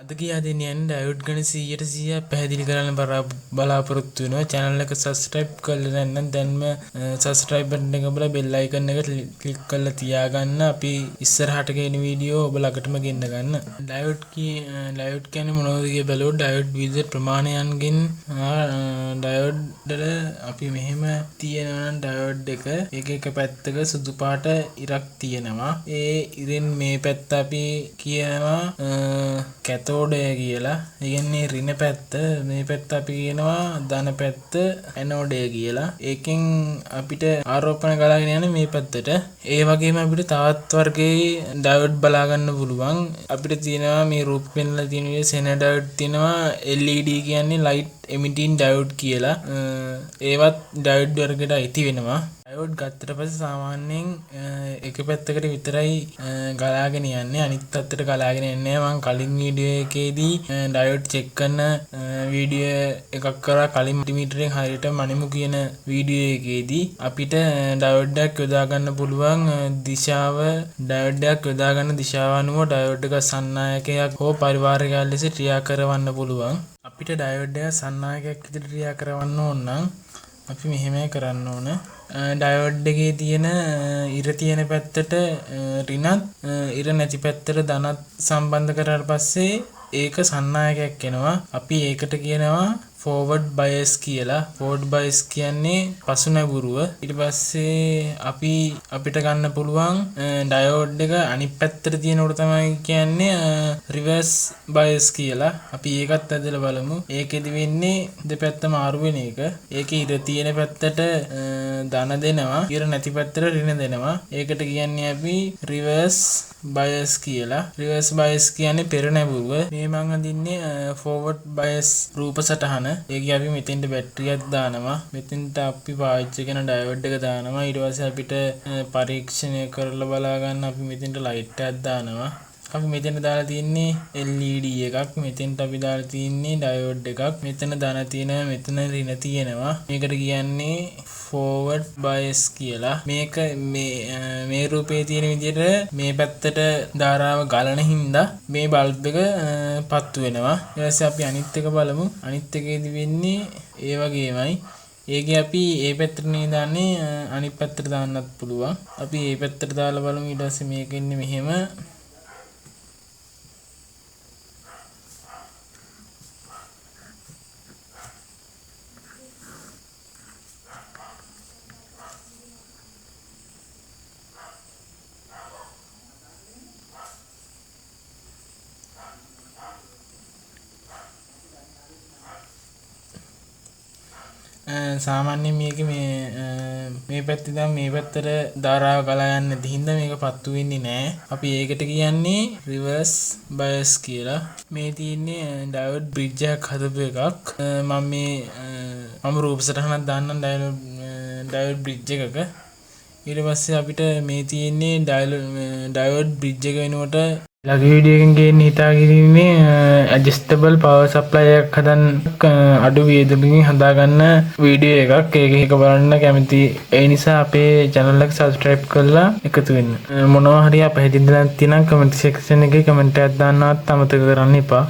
අද කියා දෙන්න යන්නේ ඩයෝඩ් ගැන 100% පැහැදිලි කරන්න බලාපොරොත්තු වෙනවා. channel එක subscribe කරලා නැත්නම් දැන්ම subscribe button එක ඔබලා bell icon එක click කරලා තියාගන්න. අපි ඉස්සරහට ගෙන වීඩියෝ ඔබ ළඟටම ගෙන්න ගන්න. ඩයෝඩ් කියන්නේ මොනවද කියලා බලුවොත් ඩයෝඩ් විවිධ ප්‍රමාණයන්ගෙන් ඩයෝඩ් වල අපි මෙහෙම තියෙනවා නම් ඩයෝඩ් එක එක පැත්තක සුදු පාට ඉරක් තියෙනවා. ඒ ඉරෙන් මේ පැත්ත අපි කියනවා කැතෝඩය කියලා. ඒ කියන්නේ ඍණ පැත්ත. මේ පැත්ත අපි කියනවා ධන පැත්ත ඇනෝඩය කියලා. ඒකෙන් අපිට ආරෝපණය ගලාගෙන යන මේ පැත්තට. ඒ වගේම අපිට තවත් වර්ගයේ ඩයෝඩ් බලා ගන්න පුළුවන්. අපිට තියෙනවා මේ රූප පෙන්වලා තියෙන විදිහට සෙන ඩයෝඩ් තියෙනවා. LED කියන්නේ light emitting diode කියලා. ඒවත් ඩයෝඩ් වර්ගයට අයිති වෙනවා. ඩයෝඩ් ගත්තට පස්සේ සාමාන්‍යයෙන් එක පැත්තකට විතරයි ගලාගෙන යන්නේ. අනිත් පැත්තට ගලාගෙන යන්නේ නැහැ. මම කලින් වීඩියෝ එකේදී ඩයෝඩ් චෙක් කරන වීඩියෝ එකක් කරා කලින් මල්ටිමීටරෙන් හරියට මනිමු කියන වීඩියෝ එකේදී අපිට ඩයෝඩ් එකක් යොදා ගන්න පුළුවන් දිශාව ඩයෝඩ් එකක් යොදා ගන්න දිශාව අනුව ඩයෝඩ් එක සන්නායකයක් හෝ පරිවාරකයක් ලෙස ක්‍රියා කරවන්න පුළුවන්. අපිට ඩයෝඩ් එක සන්නායකයක් විදිහට ක්‍රියා කරවන්න ඕන නම් අපි මෙහෙමයි කරන්න ඕන. ඩයෝඩ් එකේ තියෙන ඉර තියෙන පැත්තට ඍණත් ඉර නැති පැත්තට ධනත් සම්බන්ධ කරාට පස්සේ ඒක සන්නායකයක් වෙනවා. අපි ඒකට කියනවා forward bias කියලා. forward bias කියන්නේ පසු නැඹුරුව. ඊට පස්සේ අපිට ගන්න පුළුවන් ඩයෝඩ් එක අනිත් පැත්තට තියෙනකොට තමයි කියන්නේ reverse bias කියලා. අපි ඒකත් ඇදලා බලමු. ඒකෙදි වෙන්නේ දෙපැත්ත මාරු වෙන එක. ඒකේ ඉර තියෙන පැත්තට ධන දෙනවා, ඉර නැති පැත්තට ඍණ දෙනවා. ඒකට කියන්නේ අපි reverse bias කියලා. reverse bias කියන්නේ පෙර නැඹුරුව. මේ මම අඳින්නේ forward bias රූප සටහන. ඒකේ අපි මෙතෙන්ට බැටරියක් දානවා. මෙතෙන්ට අපි පාවිච්චි කරන ඩයෝඩ් එක දානවා. ඊට පස්සේ අපිට පරීක්ෂණය කරලා බලා ගන්න අපි මෙතෙන්ට ලයිට් එකක් දානවා. අපි මෙතෙන්ට දාලා තින්නේ LED එකක්. මෙතෙන්ට අපි දාලා තින්නේ ඩයෝඩ් එකක්. මෙතන ධන තියෙනවා, මෙතන ඍණ තියෙනවා. මේකට කියන්නේ forward bias කියලා. මේක මේ රූපේ තියෙන විදිහට මේ පැත්තට ධාරාව ගලන හින්දා මේ බල්බ් එක පත්තු වෙනවා. ඊට පස්සේ අපි අනිත් එක බලමු. අනිත් එකේදී වෙන්නේ ඒ වගේමයි. ඒකේ අපි ඒ පැත්තට නේ දාන්නේ, අනිත් පැත්තට දාන්නත් පුළුවන්. අපි ඒ පැත්තට දාලා බලමු. ඊට පස්සේ මේක ඉන්නේ මෙහෙම. සාමාන්‍යයෙන් මේක මේ පැත්තේ දැන් මේ පැත්තට ධාරාව ගලා යන්නේ නැති හින්දා මේක පත්තු වෙන්නේ නැහැ. අපි ඒකට කියන්නේ reverse bias කියලා. මේ තියෙන්නේ ඩයෝඩ් බ්‍රිජ් එකක් හදපු එකක්. මම රූප සටහනක් දාන්නම් ඩයෝඩ් බ්‍රිජ් එකක. ඊට පස්සේ අපිට මේ තියෙන්නේ ඩයෝඩ් බ්‍රිජ් එක වෙනුවට ළඟ වීඩියෝ එකෙන් ගේන්න හිතාගෙන ඉන්නේ ඇඩ්ජස්ටබල් පවර් සප්ලයි එකක් හදන්න අඩු වියදමකින් හදාගන්න වීඩියෝ එකක්. ඒක බලන්න කැමති. ඒ නිසා අපේ channel එක subscribe කරලා එකතු වෙන්න. මොනවා හරි අපහැදිලි දෙයක් තියෙනම් comment section එකේ comment එකක් දාන්නවත් අමතක කරන්න එපා.